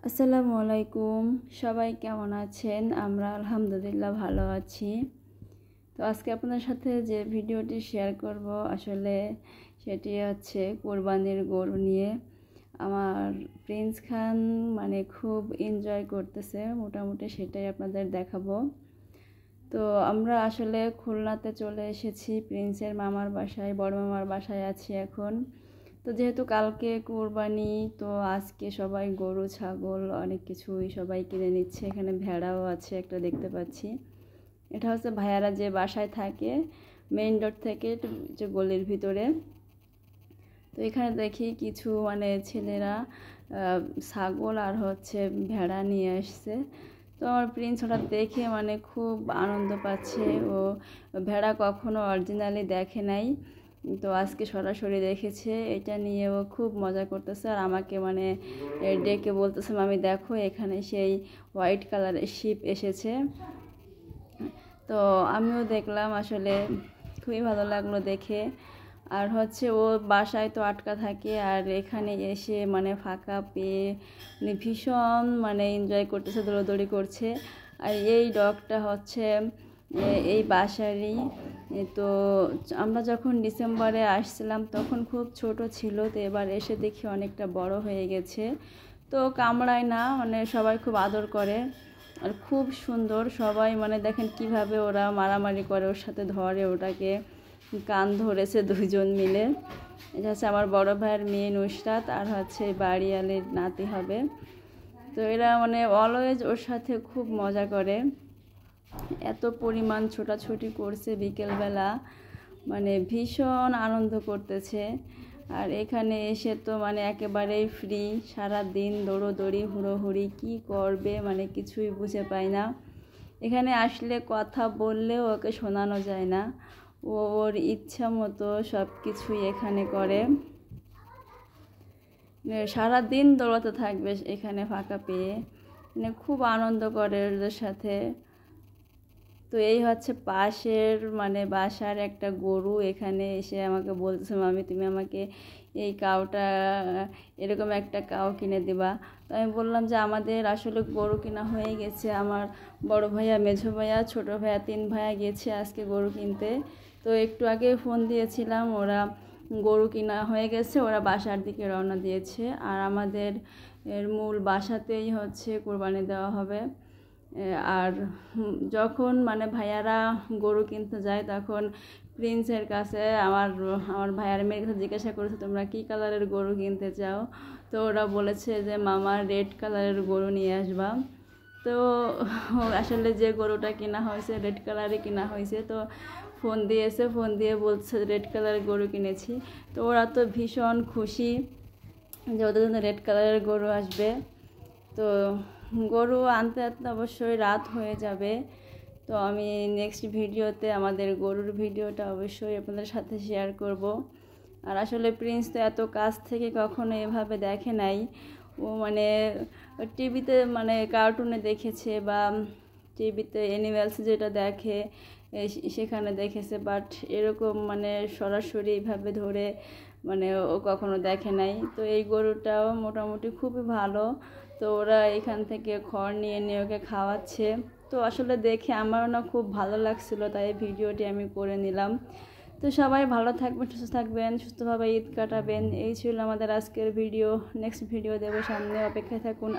আসসালামু আলাইকুম, সবাই কেমন আছেন? আমরা আলহামদুলিল্লাহ ভালো আছি। তো আজকে আপনাদের সাথে যে ভিডিওটি শেয়ার করব আসলে সেটি হচ্ছে কোরবানির গরু নিয়ে। আমার প্রিন্স খান খুব এনজয় করতেছে, মোটামুটি সেটাই আপনাদের দেখাবো। তো আমরা আসলে খুলনাতে চলে এসেছি, প্রিন্সের মামার বাসায়, বড় মামার বাসায় আছি এখন। তো যেহেতু কালকে কোরবানি, তো আজকে সবাই গরু ছাগল অনেক কিছুই সবাই কিনে নিচ্ছে। এখানে ভেড়াও আছে একটা, দেখতে পাচ্ছি। এটা হচ্ছে ভাইয়ারা যে বাসায় থাকে, মেইন রোড থেকে যে গলির ভিতরে। তো এখানে দেখি কিছু ছেলেরা ছাগল আর হচ্ছে ভেড়া নিয়ে আসছে। তো আমার প্রিন্স ওটা দেখে খুব আনন্দ পাচ্ছে। ও ভেড়া কখনো অরিজিনালি দেখে নাই, তো আজকে সরাসরি দেখেছে। এটা নিয়ে ও খুব মজা করতেছে আর আমাকে ডেকে বলতেছে, মামি দেখো এখানে সেই হোয়াইট কালারের শিপ এসেছে। তো আমিও দেখলাম, আসলে খুবই ভালো লাগলো দেখে। আর হচ্ছে ও বাসায় তো আটকা থাকে, আর এখানে এসে ফাঁকা পেয়ে ভীষণ এনজয় করতেছে, দৌড়াদৌড়ি করছে। আর এই ডগটা হচ্ছে এই বাসারই। তো আমরা যখন ডিসেম্বরে আসছিলাম তখন খুব ছোট ছিল, তো এবার এসে দেখি অনেকটা বড় হয়ে গেছে। তো কামড়ায় না, সবাই খুব আদর করে আর খুব সুন্দর। সবাই দেখেন কিভাবে ওরা মারামারি করে, ওর সাথে ধরে, ওটাকে কান ধরেছে দুজন মিলে। এটা হচ্ছে আমার বড় ভাইয়ের মেয়ে নুসরাত, আর হচ্ছে বাড়িয়ালের নাতি হবে। তো এরা অলওয়েজ ওর সাথে খুব মজা করে, এত পরিমাণ ছোটাছুটি করছে বিকেলবেলা, ভীষণ আনন্দ করতেছে। আর এখানে এসে তো একেবারেই ফ্রি, সারা দিন দৌড়োদৌড়ি হুড়োহুড়ি কী করবে কিছুই বুঝে পায় না। এখানে আসলে কথা বললেও ওকে শোনানো যায় না, ওর ইচ্ছা মতো সব কিছুই এখানে করে। সারা দিন দৌড়াতে থাকবে এখানে ফাঁকা পেয়ে, খুব আনন্দ করে ওদের সাথে। তো এই হচ্ছে পাশের বাসার একটা গরু, এখানে এসে আমাকে বলতেছে, মামি তুমি আমাকে এই কাউটা, এরকম একটা কাউ কিনে দিবা। তো আমি বললাম যে আমাদের আসলে গরু কিনা হয়ে গেছে, আমার বড় ভাইয়া, মেঝো ভাইয়া, ছোট ভাইয়া, 3 ভাইয়া গেছে আজকে গরু কিনতে। তো একটু আগে ফোন দিয়েছিলাম, ওরা গরু কিনা হয়ে গেছে, ওরা বাসার দিকে রওনা দিয়েছে। আর আমাদের মূল বাসাতেই হচ্ছে কোরবানি দেওয়া হবে। আর যখন ভাইয়ারা গরু কিনতে যায় তখন প্রিন্সের কাছে আমার ভাইয়ার মেয়ের কাছে জিজ্ঞাসা করেছে, তোমরা কী কালারের গরু কিনতে চাও? তো ওরা বলেছে যে মামা রেড কালারের গরু নিয়ে আসবা। তো আসলে যে গরুটা কেনা হয়েছে রেড কালারই কেনা হয়েছে। তো ফোন দিয়ে বলছে রেড কালারের গরু কিনেছি। তো ওরা তো ভীষণ খুশি যে ওদের জন্য রেড কালারের গরু আসবে। তো গরু আনতে আনতে অবশ্যই রাত হয়ে যাবে। তো আমি নেক্সট ভিডিওতে আমাদের গরুর ভিডিওটা অবশ্যই আপনাদের সাথে শেয়ার করব। আর আসলে প্রিন্স তো এত কাছ থেকে কখনো এভাবে দেখে নাই। ও টিভিতে কার্টুনে দেখেছে বা টিভিতে অ্যানিমেলস যেটা দেখে সেখানে দেখেছে, বাট এরকম সরাসরি এইভাবে ধরে ও কখনো দেখে নাই। তো এই গরুটাও মোটামুটি খুবই ভালো। তো ওরা এখান থেকে খড় নিয়ে নিয়ে ওকে খাওয়াচ্ছে। তো আসলে দেখে আমারও না খুব ভালো লাগছিলো, তাই ভিডিওটি আমি করে নিলাম। তো সবাই ভালো থাকবেন, সুস্থ থাকবেন, সুস্থভাবে ঈদ কাটাবেন। এই ছিল আমাদের আজকের ভিডিও। নেক্সট ভিডিও দেবো সামনে, অপেক্ষায় থাকুন।